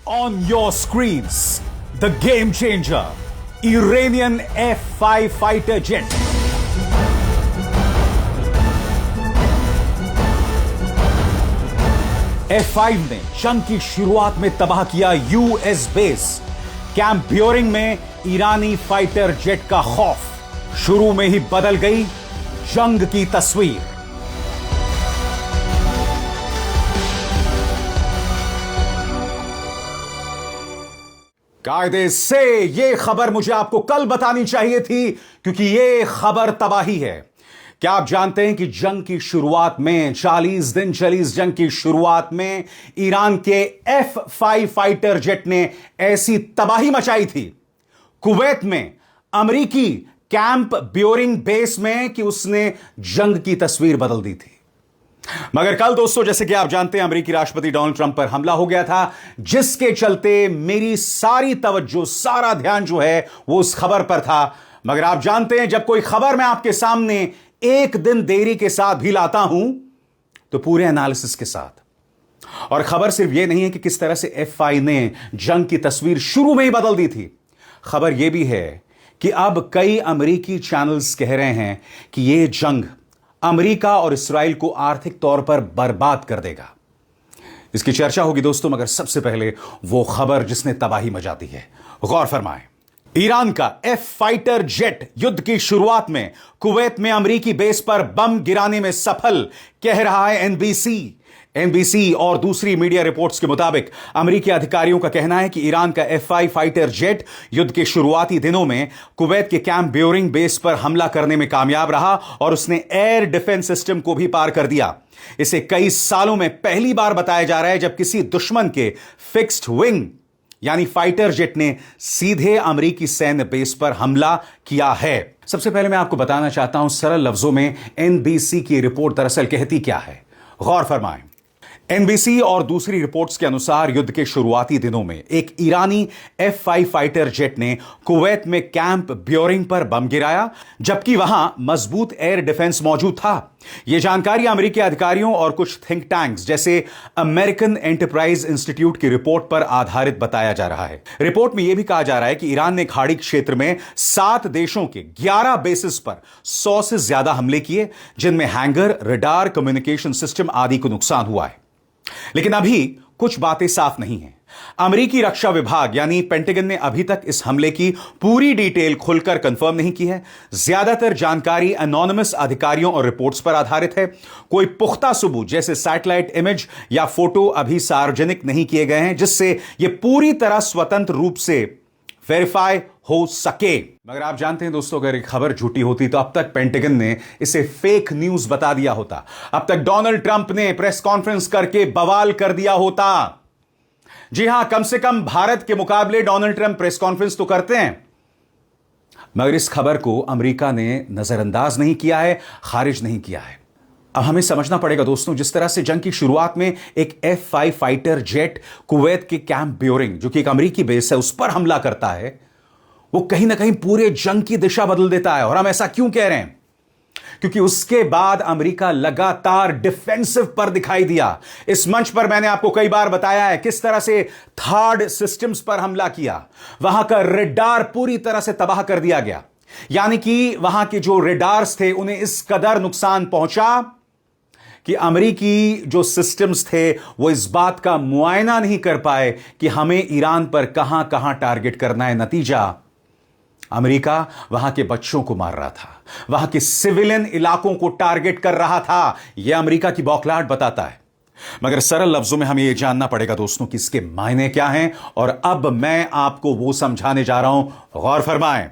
On your screens, the game changer, Iranian F-5 fighter jet. F-5 ने जंग की शुरुआत में तबाह किया यूएस बेस। कैंप ब्योरिंग में ईरानी फाइटर जेट का खौफ। शुरू में ही बदल गई जंग की तस्वीर। कायदे से यह खबर मुझे आपको कल बतानी चाहिए थी, क्योंकि यह खबर तबाही है। क्या आप जानते हैं कि जंग की शुरुआत में 40 दिन चली इस जंग की शुरुआत में ईरान के F-5 फाइटर जेट ने ऐसी तबाही मचाई थी कुवैत में अमेरिकी कैंप ब्योरिंग बेस में कि उसने जंग की तस्वीर बदल दी थी। मगर कल दोस्तों, जैसे कि आप जानते हैं, अमेरिकी राष्ट्रपति डोनाल्ड ट्रंप पर हमला हो गया था, जिसके चलते मेरी सारी तवज्जो, सारा ध्यान जो है वो उस खबर पर था। मगर आप जानते हैं, जब कोई खबर मैं आपके सामने एक दिन देरी के साथ भी लाता हूं तो पूरे एनालिसिस के साथ। और खबर सिर्फ यह नहीं है कि किस तरह से F-5 ने जंग की तस्वीर शुरू में ही बदल दी थी, खबर यह भी है कि अब कई अमेरिकी चैनल्स कह रहे हैं कि यह जंग अमेरिका और इस्राइल को आर्थिक तौर पर बर्बाद कर देगा। इसकी चर्चा होगी दोस्तों, मगर सबसे पहले वो खबर जिसने तबाही मचा दी है, गौर फरमाएं। ईरान का F फाइटर जेट युद्ध की शुरुआत में कुवैत में अमेरिकी बेस पर बम गिराने में सफल, कह रहा है एनबीसी और दूसरी मीडिया रिपोर्ट्स के मुताबिक अमेरिकी अधिकारियों का कहना है कि ईरान का F-5 फाइटर जेट युद्ध के शुरुआती दिनों में कुवैत के कैंप ब्योरिंग बेस पर हमला करने में कामयाब रहा और उसने एयर डिफेंस सिस्टम को भी पार कर दिया। इसे कई सालों में पहली बार बताया जा रहा है जब किसी दुश्मन के फिक्स्ड विंग यानी फाइटर जेट ने सीधे अमेरिकी सैन्य बेस पर हमला किया है। सबसे पहले मैं आपको बताना चाहता हूं सरल लफ्जों में एनबीसी की रिपोर्ट दरअसल कहती क्या है, गौर फरमाएं। एनबीसी और दूसरी रिपोर्ट्स के अनुसार युद्ध के शुरुआती दिनों में एक ईरानी F-5 फाइटर जेट ने कुवैत में कैंप ब्योरिंग पर बम गिराया, जबकि वहां मजबूत एयर डिफेंस मौजूद था। यह जानकारी अमेरिकी अधिकारियों और कुछ थिंक टैंक्स जैसे अमेरिकन एंटरप्राइज इंस्टीट्यूट की रिपोर्ट पर आधारित बताया जा रहा है। रिपोर्ट में यह भी कहा जा रहा है कि ईरान ने खाड़ी क्षेत्र में 7 देशों के 11 बेसिस पर 100 से ज्यादा हमले किए, जिनमें हैंगर, रडार, कम्युनिकेशन सिस्टम आदि को नुकसान हुआ है। लेकिन अभी कुछ बातें साफ नहीं हैं। अमेरिकी रक्षा विभाग यानी पेंटागन ने अभी तक इस हमले की पूरी डिटेल खुलकर कंफर्म नहीं की है। ज्यादातर जानकारी एनोनिमस अधिकारियों और रिपोर्ट्स पर आधारित है। कोई पुख्ता सबूत जैसे सैटेलाइट इमेज या फोटो अभी सार्वजनिक नहीं किए गए हैं, जिससे यह पूरी तरह स्वतंत्र रूप से वेरीफाई हो सके। मगर आप जानते हैं दोस्तों, अगर एक खबर झूठी होती तो अब तक पेंटागन ने इसे फेक न्यूज बता दिया होता। अब तक डोनाल्ड ट्रंप ने प्रेस कॉन्फ्रेंस करके बवाल कर दिया होता। जी हां, कम से कम भारत के मुकाबले डोनाल्ड ट्रंप प्रेस कॉन्फ्रेंस तो करते हैं। मगर इस खबर को अमेरिका ने नजरअंदाज नहीं किया है, खारिज नहीं किया है। अब हमें समझना पड़ेगा दोस्तों, जिस तरह से जंग की शुरुआत में एक F-5 फाइटर जेट कुवैत के कैंप ब्योरिंग, जो कि एक अमेरिकी बेस है, उस पर हमला करता है, वो कहीं ना कहीं पूरे जंग की दिशा बदल देता है। और हम ऐसा क्यों कह रहे हैं? क्योंकि उसके बाद अमेरिका लगातार डिफेंसिव पर दिखाई दिया। इस मंच पर मैंने आपको कई बार बताया है किस तरह से थर्ड सिस्टम्स पर हमला किया। वहां का रडार पूरी तरह से तबाह कर दिया गया, यानी कि वहां के जो रडार्स थे उन्हें इस कदर नुकसान पहुंचा कि अमेरिकी जो सिस्टम्स थे वो इस बात का मुआयना नहीं कर पाए कि हमें ईरान पर कहां कहां टारगेट करना है। नतीजा, अमेरिका वहां के बच्चों को मार रहा था, वहां के सिविलियन इलाकों को टारगेट कर रहा था। यह अमेरिका की बौखलाहट बताता है। मगर सरल लफ्जों में हमें यह जानना पड़ेगा दोस्तों कि इसके मायने क्या हैं, और अब मैं आपको वो समझाने जा रहा हूं, गौर फरमाएं।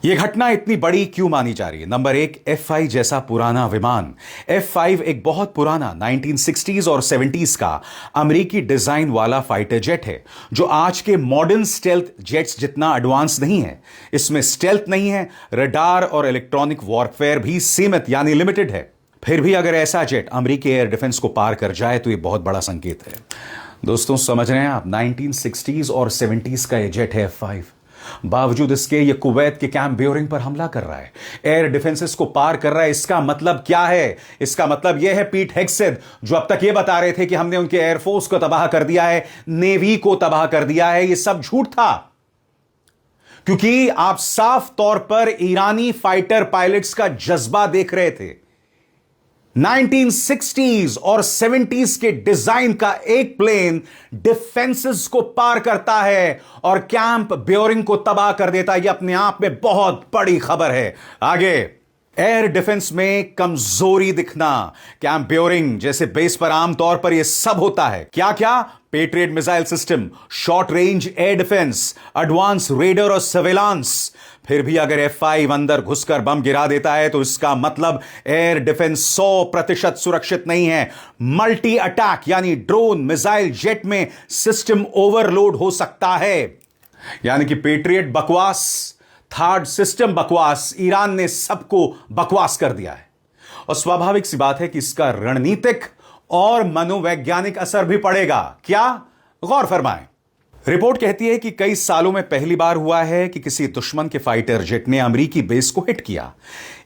यह घटना इतनी बड़ी क्यों मानी जा रही है? नंबर 1, F-5 जैसा पुराना विमान। F-5 एक बहुत पुराना 1960s और 70s का अमेरिकी डिजाइन वाला फाइटर जेट है, जो आज के मॉडर्न स्टेल्थ जेट्स जितना एडवांस नहीं है। इसमें स्टेल्थ नहीं है, रडार और इलेक्ट्रॉनिक वॉरफेयर भी सीमित यानी लिमिटेड है। फिर भी अगर ऐसा जेट अमेरिकी एयर डिफेंस को पार कर जाए तो यह बहुत बड़ा संकेत है। दोस्तों समझ रहे हैं आप, 1960s और 70s का यह जेट है F-5। बावजूद इसके ये कुवैत के कैंप बेयरिंग पर हमला कर रहा है, एयर डिफेंसेस को पार कर रहा है। इसका मतलब क्या है? इसका मतलब यह है पीट हेग्सेथ जो अब तक ये बता रहे थे कि हमने उनके एयरफोर्स को तबाह कर दिया है, नेवी को तबाह कर दिया है, ये सब झूठ था। क्योंकि आप साफ तौर पर ईरानी फाइटर पायलट्स का जज्बा देख रहे थे। 1960s और 70s के डिजाइन का एक प्लेन डिफेंसेस को पार करता है और कैंप बेयरिंग को तबाह कर देता है। यह अपने आप में बहुत बड़ी खबर है। आगे, एयर डिफेंस में कमजोरी दिखना। कैंप बेयरिंग जैसे बेस पर आमतौर पर यह सब होता है। क्या क्या? Patriot missile system, short range air defence, advance raider और सर्वेलांस। फिर भी अगर F5 अंदर घुसकर बम गिरा देता है तो इसका मतलब एयर डिफेंस 100% सुरक्षित नहीं है। मल्टी अटैक यानी ड्रोन, मिसाइल, जेट में सिस्टम ओवरलोड हो सकता है। यानी कि पेट्रियट बकवास, थर्ड सिस्टम बकवास, ईरान ने सबको बकवास कर दिया है। और स्वाभाविक सी बात है कि इसका रणनीतिक और मनोवैज्ञानिक असर भी पड़ेगा। क्या? गौर फरमाएं। रिपोर्ट कहती है कि कई सालों में पहली बार हुआ है कि किसी दुश्मन के फाइटर जेट ने अमेरिकी बेस को हिट किया।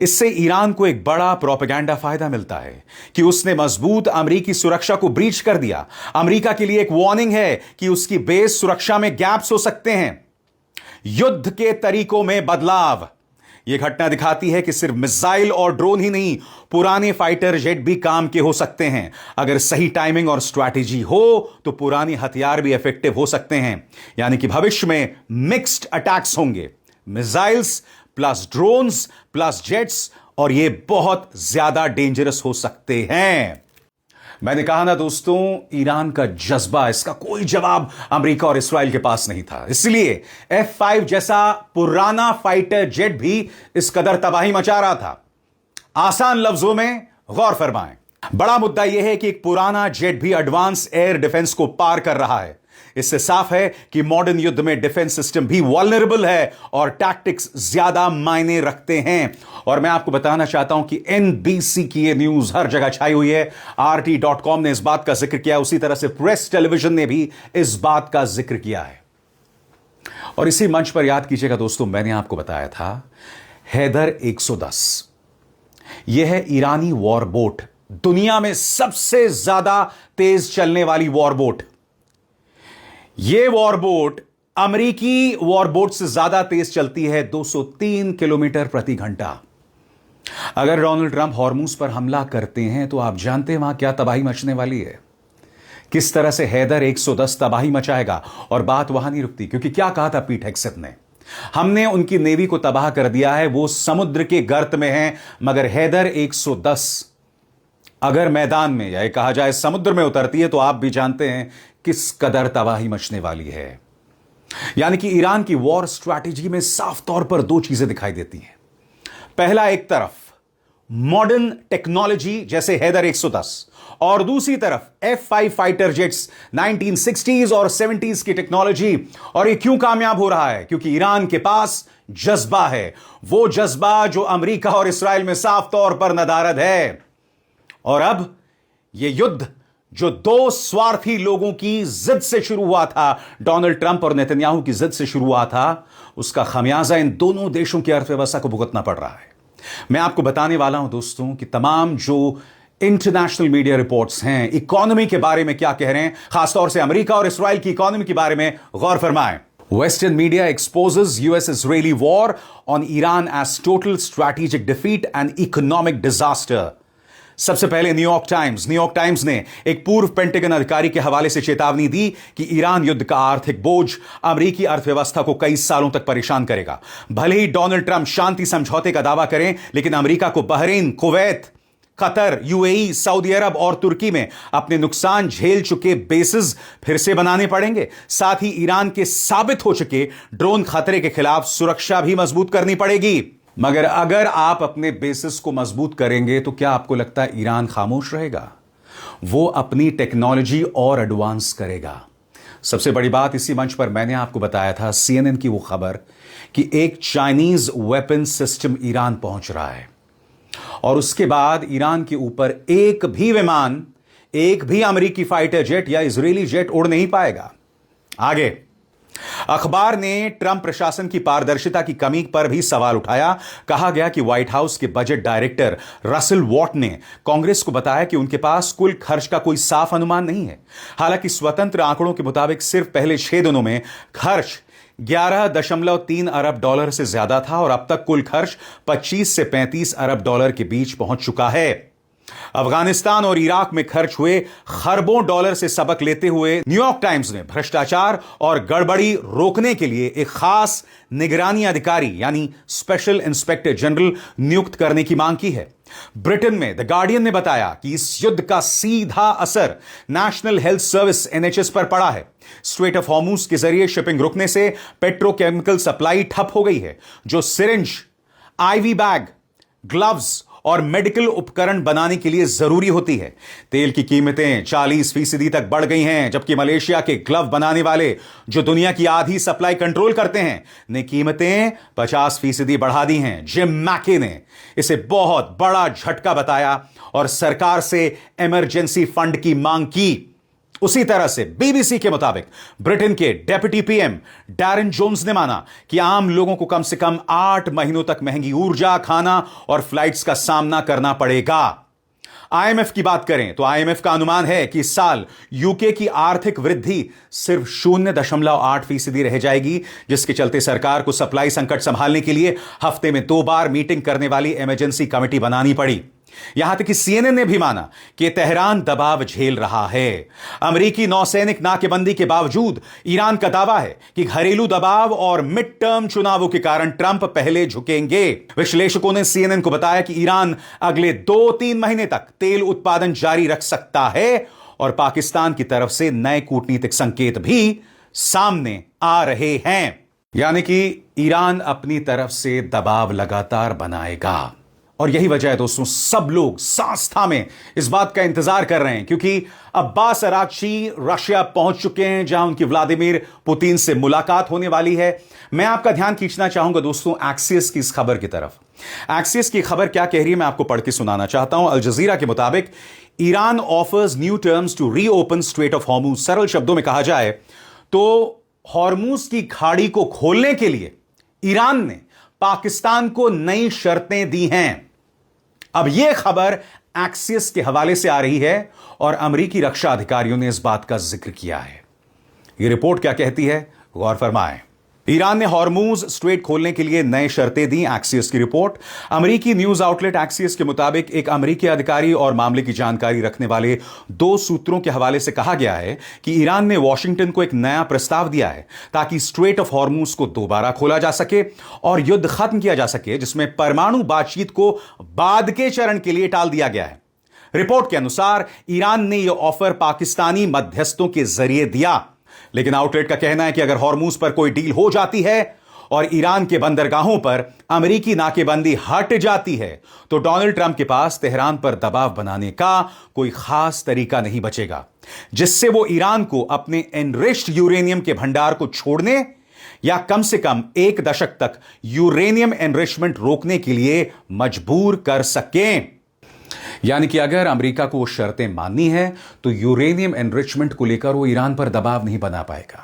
इससे ईरान को एक बड़ा प्रोपेगेंडा फायदा मिलता है कि उसने मजबूत अमेरिकी सुरक्षा को ब्रीच कर दिया। अमेरिका के लिए एक वार्निंग है कि उसकी बेस सुरक्षा में गैप्स हो सकते हैं। युद्ध के तरीकों में बदलाव। यह घटना दिखाती है कि सिर्फ मिसाइल और ड्रोन ही नहीं, पुराने फाइटर जेट भी काम के हो सकते हैं। अगर सही टाइमिंग और स्ट्रैटेजी हो तो पुराने हथियार भी इफेक्टिव हो सकते हैं। यानी कि भविष्य में मिक्स्ड अटैक्स होंगे, missiles plus drones plus jets, और यह बहुत ज्यादा डेंजरस हो सकते हैं। मैंने कहा ना दोस्तों, ईरान का जज्बा, इसका कोई जवाब अमेरिका और इस्राइल के पास नहीं था। इसलिए F5 जैसा पुराना फाइटर जेट भी इस कदर तबाही मचा रहा था। आसान लफ्जों में गौर फरमाएं, बड़ा मुद्दा यह है कि एक पुराना जेट भी एडवांस एयर डिफेंस को पार कर रहा है। इससे साफ है कि मॉडर्न युद्ध में डिफेंस सिस्टम भी वल्नरेबल है और टैक्टिक्स ज्यादा मायने रखते हैं। और मैं आपको बताना चाहता हूं कि NBC की यह न्यूज हर जगह छाई हुई है। RT.com ने इस बात का जिक्र किया, उसी तरह से प्रेस टेलीविजन ने भी इस बात का जिक्र किया है। और इसी मंच पर याद कीजिएगा दोस्तों, मैंने आपको बताया था हैदर 110, यह है ईरानी वॉरबोट, दुनिया में सबसे ज्यादा तेज चलने वाली वॉरबोट। यह वॉरबोट अमेरिकी वॉरबोट से ज्यादा तेज चलती है, 203 किलोमीटर प्रति घंटा। अगर डोनाल्ड ट्रंप हॉर्मुज पर हमला करते हैं तो आप जानते हैं वहां क्या तबाही मचने वाली है, किस तरह से हैदर 110 तबाही मचाएगा। और बात वहां नहीं रुकती, क्योंकि क्या कहा था पीट हेग्सेथ ने, हमने उनकी नेवी को तबाह कर दिया है, वो समुद्र के गर्त में है, मगर हैदर 110 अगर मैदान में या कहा जाए समुद्र में उतरती है तो आप भी जानते हैं किस कदर तबाही मचने वाली है। यानी कि ईरान की वॉर स्ट्रैटेजी में साफ तौर पर दो चीजें दिखाई देती हैं। पहला, एक तरफ मॉडर्न टेक्नोलॉजी जैसे हैदर 110, और दूसरी तरफ F5 फाइटर जेट्स 1960s और 70s की टेक्नोलॉजी। और ये क्यों कामयाब हो रहा है? क्योंकि ईरान के पास जज्बा है, वो जज्बा जो अमेरिका और इस्राइल में साफ तौर पर नदारद है। और अब यह युद्ध जो दो स्वार्थी लोगों की जिद से शुरू हुआ था, डोनाल्ड ट्रंप और नेतन्याहू की जिद से शुरू हुआ था, उसका खमियाजा इन दोनों देशों की अर्थव्यवस्था को भुगतना पड़ रहा है। मैं आपको बताने वाला हूं दोस्तों कि तमाम जो इंटरनेशनल मीडिया रिपोर्ट्स हैं इकोनॉमी के बारे में क्या कह रहे हैं, खासतौर से अमेरिका और इस्राइल की इकोनॉमी के बारे में गौर फरमाएं। Western media exposes US-Israeli war on Iran as total strategic defeat and economic disaster. सबसे पहले न्यूयॉर्क टाइम्स ने एक पूर्व पेंटागन अधिकारी के हवाले से चेतावनी दी कि ईरान युद्ध का आर्थिक बोझ अमेरिकी अर्थव्यवस्था को कई सालों तक परेशान करेगा। भले ही डोनाल्ड ट्रंप शांति समझौते का दावा करें, लेकिन अमेरिका को Bahrain, Kuwait, Qatar, UAE, Saudi Arab और तुर्की में अपने नुकसान झेल चुके बेसिस फिर से बनाने पड़ेंगे। साथ ही ईरान के साबित हो चुके ड्रोन खतरे के खिलाफ सुरक्षा भी मजबूत करनी पड़ेगी। मगर अगर आप अपने बेसिस को मजबूत करेंगे तो क्या आपको लगता है ईरान खामोश रहेगा? वो अपनी टेक्नोलॉजी और एडवांस करेगा। सबसे बड़ी बात, इसी मंच पर मैंने आपको बताया था CNN की वो खबर कि एक चाइनीज वेपन सिस्टम ईरान पहुंच रहा है, और उसके बाद ईरान के ऊपर एक भी विमान, एक भी अमेरिकी फाइटर जेट या इजरायली जेट उड़ नहीं पाएगा। आगे, अखबार ने ट्रंप प्रशासन की पारदर्शिता की कमी पर भी सवाल उठाया। कहा गया कि व्हाइट हाउस के बजट डायरेक्टर रसल वॉट ने कांग्रेस को बताया कि उनके पास कुल खर्च का कोई साफ अनुमान नहीं है। हालांकि स्वतंत्र आंकड़ों के मुताबिक सिर्फ पहले 6 दिनों में खर्च 11.3 अरब डॉलर से ज्यादा था और अब तक कुल खर्च 25 से 35 अरब डॉलर के बीच पहुंच चुका है। अफगानिस्तान और इराक में खर्च हुए खरबों डॉलर से सबक लेते हुए न्यूयॉर्क टाइम्स ने भ्रष्टाचार और गड़बड़ी रोकने के लिए एक खास निगरानी अधिकारी यानी स्पेशल इंस्पेक्टर जनरल नियुक्त करने की मांग की है। ब्रिटेन में द गार्डियन ने बताया कि इस युद्ध का सीधा असर नेशनल हेल्थ सर्विस एनएचएस पर पड़ा है। स्ट्रेट ऑफ हॉर्मुज के जरिए शिपिंग रुकने से पेट्रोकेमिकल सप्लाई ठप हो गई है, जो सिरिंज, आईवी बैग, ग्लव्स और मेडिकल उपकरण बनाने के लिए जरूरी होती है। तेल की कीमतें 40% तक बढ़ गई हैं, जबकि मलेशिया के ग्लव बनाने वाले, जो दुनिया की आधी सप्लाई कंट्रोल करते हैं, ने कीमतें 50% बढ़ा दी हैं। जिम मैके ने इसे बहुत बड़ा झटका बताया और सरकार से इमरजेंसी फंड की मांग की। उसी तरह से बीबीसी के मुताबिक ब्रिटेन के डेप्यूटी पीएम डैरेन जोन्स ने माना कि आम लोगों को कम से कम 8 महीनों तक महंगी ऊर्जा, खाना और फ्लाइट्स का सामना करना पड़ेगा। आईएमएफ की बात करें तो आईएमएफ का अनुमान है कि इस साल यूके की आर्थिक वृद्धि सिर्फ 0.8% रह जाएगी, जिसके चलते सरकार को सप्लाई संकट संभालने के लिए हफ्ते में 2 बार मीटिंग करने वाली इमरजेंसी कमेटी बनानी पड़ी। यहां तक कि सीएनएन ने भी माना कि तेहरान दबाव झेल रहा है। अमेरिकी नौसैनिक नाकेबंदी के बावजूद ईरान का दावा है कि घरेलू दबाव और मिड टर्म चुनावों के कारण ट्रंप पहले झुकेंगे। विश्लेषकों ने सीएनएन को बताया कि ईरान अगले 2-3 महीने तक तेल उत्पादन जारी रख सकता है और पाकिस्तान की तरफ से नए कूटनीतिक संकेत भी सामने आ रहे हैं। यानी कि ईरान अपनी तरफ से दबाव लगातार बनाएगा और यही वजह है दोस्तों, सब लोग सांस थामे इस बात का इंतजार कर रहे हैं, क्योंकि अब्बास अरागची रशिया पहुंच चुके हैं, जहां उनकी व्लादिमीर पुतिन से मुलाकात होने वाली है। मैं आपका ध्यान खींचना चाहूंगा दोस्तों एक्सियस की इस खबर की तरफ। एक्सियस की खबर क्या कह रही है, मैं आपको पढ़ के सुनाना चाहता हूं। अल जजीरा के मुताबिक Iran offers new terms to reopen strait of Hormuz. सरल शब्दों में कहा जाए तो हॉर्मुज की खाड़ी को खोलने के लिए ईरान ने पाकिस्तान को नई शर्तें दी हैं। अब यह खबर एक्सियस के हवाले से आ रही है और अमेरिकी रक्षा अधिकारियों ने इस बात का जिक्र किया है। यह रिपोर्ट क्या कहती है, गौर फरमाएं। ईरान ने हॉर्मुज स्ट्रेट खोलने के लिए नए शर्तें दी, एक्सियस की रिपोर्ट। अमेरिकी न्यूज आउटलेट एक्सियस के मुताबिक एक अमेरिकी अधिकारी और मामले की जानकारी रखने वाले 2 सूत्रों के हवाले से कहा गया है कि ईरान ने वॉशिंगटन को एक नया प्रस्ताव दिया है ताकि स्ट्रेट ऑफ हॉर्मुज को दोबारा खोला जा सके और युद्ध खत्म किया जा सके, जिसमें परमाणु बातचीत को बाद के चरण के लिए टाल दिया गया है। रिपोर्ट के अनुसार ईरान ने यह ऑफर पाकिस्तानी मध्यस्थों के जरिए दिया, लेकिन आउटलेट का कहना है कि अगर हॉर्मुज पर कोई डील हो जाती है और ईरान के बंदरगाहों पर अमेरिकी नाकेबंदी हट जाती है तो डोनाल्ड ट्रंप के पास तेहरान पर दबाव बनाने का कोई खास तरीका नहीं बचेगा, जिससे वो ईरान को अपने एनरिच्ड यूरेनियम के भंडार को छोड़ने या कम से कम 1 दशक तक यूरेनियम एनरिचमेंट रोकने के लिए मजबूर कर सकें। यानी कि अगर अमेरिका को वो शर्तें माननी है तो यूरेनियम एनरिचमेंट को लेकर वो ईरान पर दबाव नहीं बना पाएगा।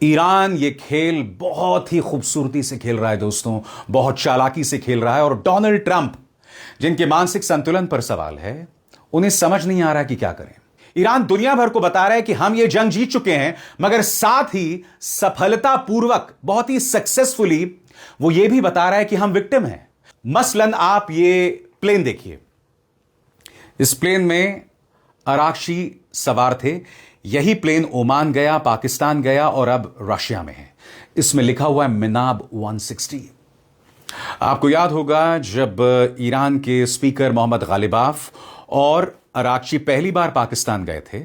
ईरान ये खेल बहुत ही खूबसूरती से खेल रहा है दोस्तों, बहुत चालाकी से खेल रहा है और डोनाल्ड ट्रंप, जिनके मानसिक संतुलन पर सवाल है, उन्हें समझ नहीं आ रहा कि क्या करें। ईरान दुनिया भर को बता रहा है कि हम ये जंग जीत चुके हैं, मगर साथ ही सफलतापूर्वक, बहुत ही सक्सेसफुली वो ये भी बता रहा है कि हम विक्टिम हैं। मसलन आप ये प्लेन देखिए, इस प्लेन में अरागची सवार थे। यही प्लेन ओमान गया, पाकिस्तान गया और अब रशिया में है। इसमें लिखा हुआ है मिनाब 160। आपको याद होगा जब ईरान के स्पीकर मोहम्मद गालिबाफ और अरागची पहली बार पाकिस्तान गए थे,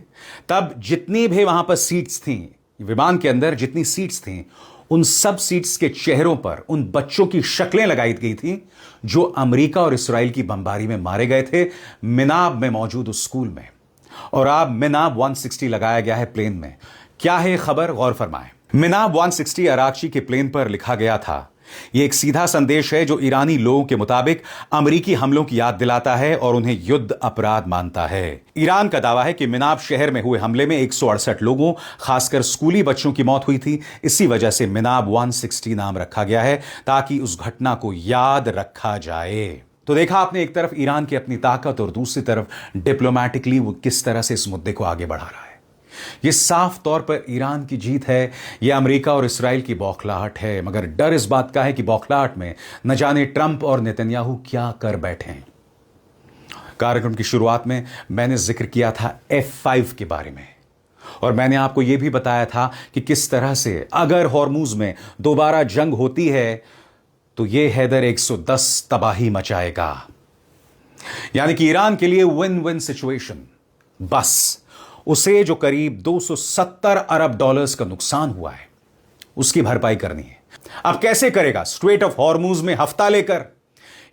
तब जितनी भी वहां पर सीट्स थी, विमान के अंदर जितनी सीट्स थी, उन सब सीट्स के चेहरों पर उन बच्चों की शक्लें लगाई गई थी जो अमेरिका और इस्राएल की बमबारी में मारे गए थे, मिनाब में मौजूद उस स्कूल में। और अब मिनाब 160 लगाया गया है प्लेन में। क्या है खबर, गौर फरमाएं। मिनाब 160 अरागची के प्लेन पर लिखा गया था यह एक सीधा संदेश है जो ईरानी लोगों के मुताबिक अमेरिकी हमलों की याद दिलाता है और उन्हें युद्ध अपराध मानता है। ईरान का दावा है कि मिनाब शहर में हुए हमले में 168 लोगों, खासकर स्कूली बच्चों की मौत हुई थी। इसी वजह से मिनाब 160 नाम रखा गया है ताकि उस घटना को याद रखा जाए। तो देखा आपने, एक तरफ ईरान की अपनी ताकत और दूसरी तरफ डिप्लोमैटिकली वो किस तरह से इस मुद्दे को आगे बढ़ा रहा है। यह साफ तौर पर ईरान की जीत है, यह अमेरिका और इस्राएल की बौखलाहट है, मगर डर इस बात का है कि बौखलाहट में न जाने ट्रंप और नेतन्याहू क्या कर बैठे हैं। कार्यक्रम की शुरुआत में मैंने जिक्र किया था F5 के बारे में और मैंने आपको यह भी बताया था कि किस तरह से अगर हॉर्मुज में दोबारा जंग होती है तो यह हैदर 110 तबाही मचाएगा। यानी कि ईरान के लिए विन विन सिचुएशन। बस उसे जो करीब 270 अरब डॉलर्स का नुकसान हुआ है उसकी भरपाई करनी है। अब कैसे करेगा? स्ट्रेट ऑफ हॉर्मुज में हफ्ता लेकर,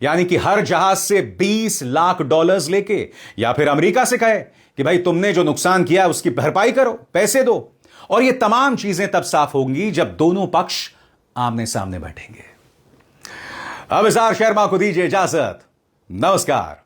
यानी कि हर जहाज से 20 लाख डॉलर्स लेके, या फिर अमेरिका से कहे कि भाई तुमने जो नुकसान किया उसकी भरपाई करो, पैसे दो। और ये तमाम चीजें तब साफ होंगी जब दोनों पक्ष आमने सामने बैठेंगे। अब इज़हार शर्मा को दीजिए इजाजत। नमस्कार।